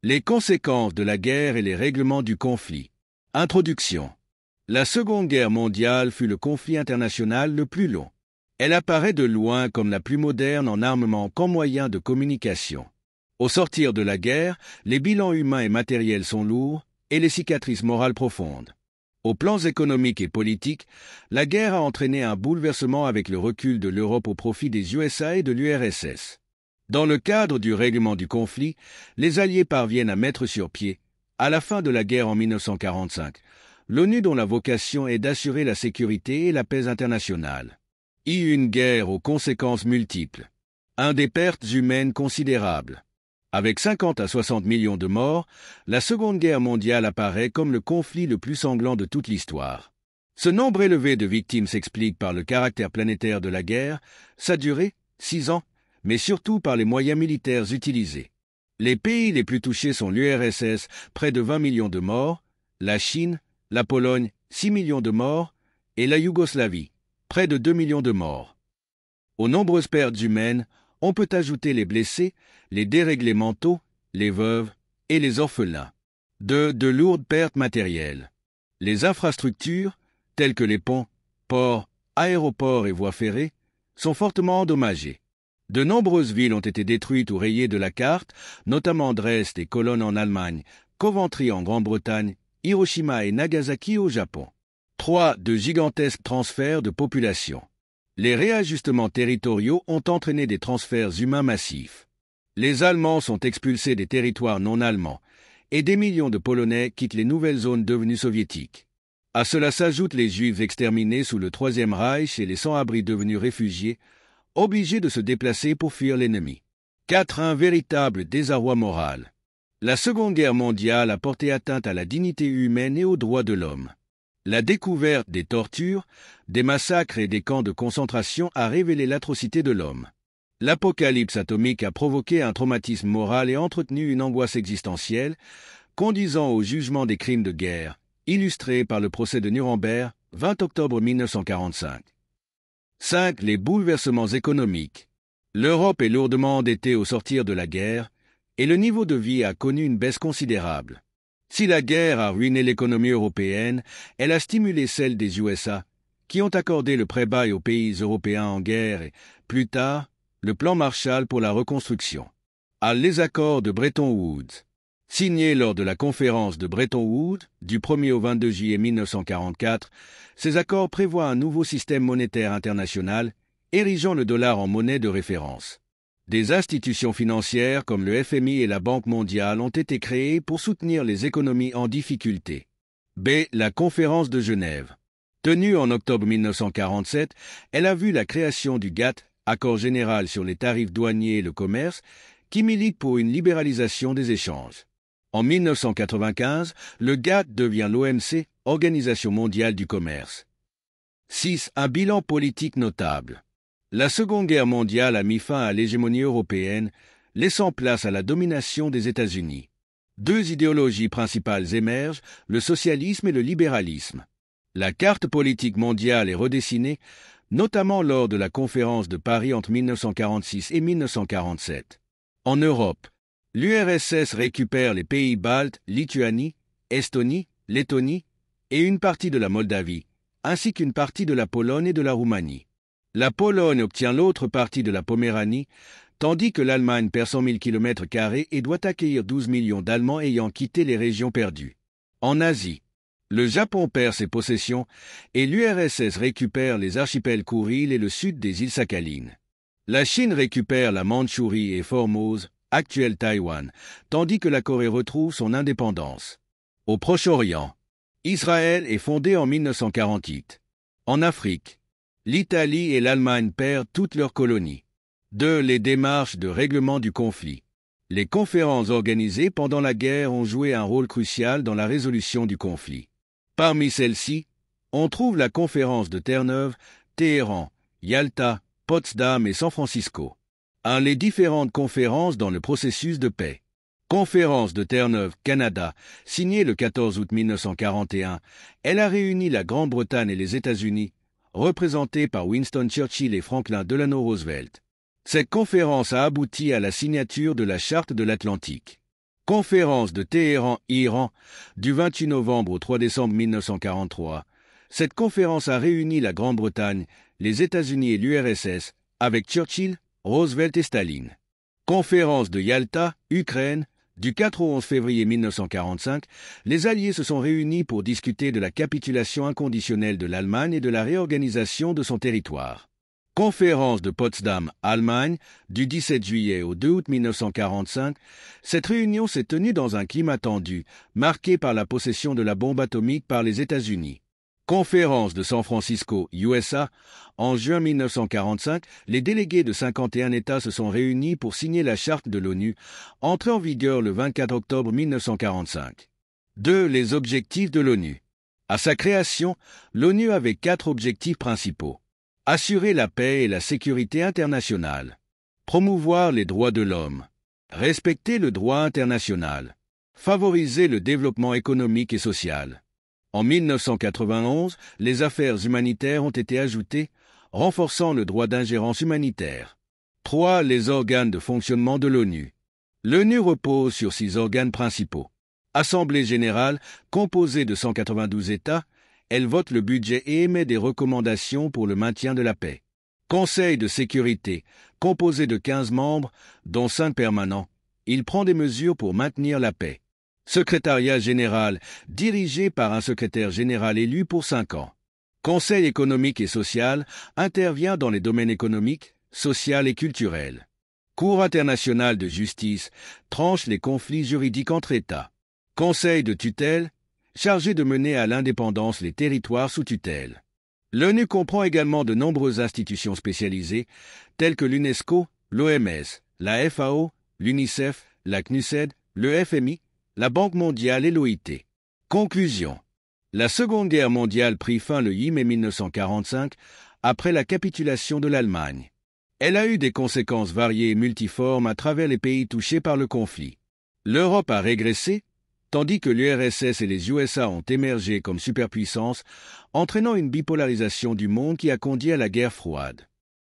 Les conséquences de la guerre et les règlements du conflit. Introduction. La Seconde Guerre mondiale fut le conflit international le plus long. Elle apparaît de loin comme la plus moderne en armement qu'en moyen de communication. Au sortir de la guerre, les bilans humains et matériels sont lourds et les cicatrices morales profondes. Aux plans économiques et politiques, la guerre a entraîné un bouleversement avec le recul de l'Europe au profit des USA et de l'URSS. Dans le cadre du règlement du conflit, les Alliés parviennent à mettre sur pied, à la fin de la guerre en 1945, l'ONU dont la vocation est d'assurer la sécurité et la paix internationale. Une guerre aux conséquences multiples. Des pertes humaines considérables. Avec 50 à 60 millions de morts, la Seconde Guerre mondiale apparaît comme le conflit le plus sanglant de toute l'histoire. Ce nombre élevé de victimes s'explique par le caractère planétaire de la guerre, sa durée, 6 ans, mais surtout par les moyens militaires utilisés. Les pays les plus touchés sont l'URSS, près de 20 millions de morts, la Chine, la Pologne, 6 millions de morts, et la Yougoslavie, près de 2 millions de morts. Aux nombreuses pertes humaines, on peut ajouter les blessés, les déréglés mentaux, les veuves et les orphelins. De lourdes pertes matérielles. Les infrastructures, telles que les ponts, ports, aéroports et voies ferrées, sont fortement endommagées. De nombreuses villes ont été détruites ou rayées de la carte, notamment Dresde et Cologne en Allemagne, Coventry en Grande-Bretagne, Hiroshima et Nagasaki au Japon. 3. De gigantesques transferts de population. Les réajustements territoriaux ont entraîné des transferts humains massifs. Les Allemands sont expulsés des territoires non allemands, et des millions de Polonais quittent les nouvelles zones devenues soviétiques. À cela s'ajoutent les Juifs exterminés sous le Troisième Reich et les sans-abri devenus réfugiés, obligés de se déplacer pour fuir l'ennemi. 4. Un véritable désarroi moral. La Seconde Guerre mondiale a porté atteinte à la dignité humaine et aux droits de l'homme. La découverte des tortures, des massacres et des camps de concentration a révélé l'atrocité de l'homme. L'apocalypse atomique a provoqué un traumatisme moral et entretenu une angoisse existentielle, conduisant au jugement des crimes de guerre, illustré par le procès de Nuremberg, 20 octobre 1945. 5. Les bouleversements économiques. L'Europe est lourdement endettée au sortir de la guerre, et le niveau de vie a connu une baisse considérable. Si la guerre a ruiné l'économie européenne, elle a stimulé celle des USA, qui ont accordé le prêt-bail aux pays européens en guerre et, plus tard, le plan Marshall pour la reconstruction. Les accords de Bretton Woods. Signés lors de la conférence de Bretton Woods, du 1er au 22 juillet 1944, ces accords prévoient un nouveau système monétaire international, érigeant le dollar en monnaie de référence. Des institutions financières comme le FMI et la Banque mondiale ont été créées pour soutenir les économies en difficulté. La conférence de Genève. Tenue en octobre 1947, elle a vu la création du GATT, Accord général sur les tarifs douaniers et le commerce, qui milite pour une libéralisation des échanges. En 1995, le GATT devient l'OMC, Organisation mondiale du commerce. 6. Un bilan politique notable. La Seconde Guerre mondiale a mis fin à l'hégémonie européenne, laissant place à la domination des États-Unis. 2 idéologies principales émergent, le socialisme et le libéralisme. La carte politique mondiale est redessinée, notamment lors de la conférence de Paris entre 1946 et 1947. En Europe, l'URSS récupère les pays baltes, Lituanie, Estonie, Lettonie et une partie de la Moldavie, ainsi qu'une partie de la Pologne et de la Roumanie. La Pologne obtient l'autre partie de la Poméranie, tandis que l'Allemagne perd 100 000 km² et doit accueillir 12 millions d'Allemands ayant quitté les régions perdues. En Asie, le Japon perd ses possessions et l'URSS récupère les archipels Kouriles et le sud des îles Sakhalines. La Chine récupère la Mandchourie et Formose, actuelle Taïwan, tandis que la Corée retrouve son indépendance. Au Proche-Orient, Israël est fondé en 1948. En Afrique, l'Italie et l'Allemagne perdent toutes leurs colonies. 2. Les démarches de règlement du conflit. Les conférences organisées pendant la guerre ont joué un rôle crucial dans la résolution du conflit. Parmi celles-ci, on trouve la conférence de Terre-Neuve, Téhéran, Yalta, Potsdam et San Francisco. Les différentes conférences dans le processus de paix. Conférence de Terre-Neuve, Canada, signée le 14 août 1941, elle a réuni la Grande-Bretagne et les États-Unis, représentée par Winston Churchill et Franklin Delano Roosevelt. Cette conférence a abouti à la signature de la Charte de l'Atlantique. Conférence de Téhéran, Iran, du 28 novembre au 3 décembre 1943. Cette conférence a réuni la Grande-Bretagne, les États-Unis et l'URSS, avec Churchill, Roosevelt et Staline. Conférence de Yalta, Ukraine, du 4 au 11 février 1945, les Alliés se sont réunis pour discuter de la capitulation inconditionnelle de l'Allemagne et de la réorganisation de son territoire. Conférence de Potsdam, Allemagne, du 17 juillet au 2 août 1945, cette réunion s'est tenue dans un climat tendu, marqué par la possession de la bombe atomique par les États-Unis. Conférence de San Francisco, USA, en juin 1945, les délégués de 51 États se sont réunis pour signer la charte de l'ONU, entrée en vigueur le 24 octobre 1945. 2. Les objectifs de l'ONU. À sa création, l'ONU avait 4 objectifs principaux. Assurer la paix et la sécurité internationale. Promouvoir les droits de l'homme. Respecter le droit international. Favoriser le développement économique et social. En 1991, les affaires humanitaires ont été ajoutées, renforçant le droit d'ingérence humanitaire. 3. Les organes de fonctionnement de l'ONU. L'ONU repose sur 6 organes principaux. Assemblée générale, composée de 192 États, elle vote le budget et émet des recommandations pour le maintien de la paix. Conseil de sécurité, composé de 15 membres, dont 5 permanents, il prend des mesures pour maintenir la paix. Secrétariat général, dirigé par un secrétaire général élu pour 5 ans. Conseil économique et social, intervient dans les domaines économiques, social et culturel. Cour internationale de justice, tranche les conflits juridiques entre États. Conseil de tutelle, chargé de mener à l'indépendance les territoires sous tutelle. L'ONU comprend également de nombreuses institutions spécialisées, telles que l'UNESCO, l'OMS, la FAO, l'UNICEF, la CNUSED, le FMI, la Banque mondiale et l'OIT. Conclusion. La Seconde Guerre mondiale prit fin le 8 mai 1945, après la capitulation de l'Allemagne. Elle a eu des conséquences variées et multiformes à travers les pays touchés par le conflit. L'Europe a régressé, tandis que l'URSS et les USA ont émergé comme superpuissances, entraînant une bipolarisation du monde qui a conduit à la guerre froide.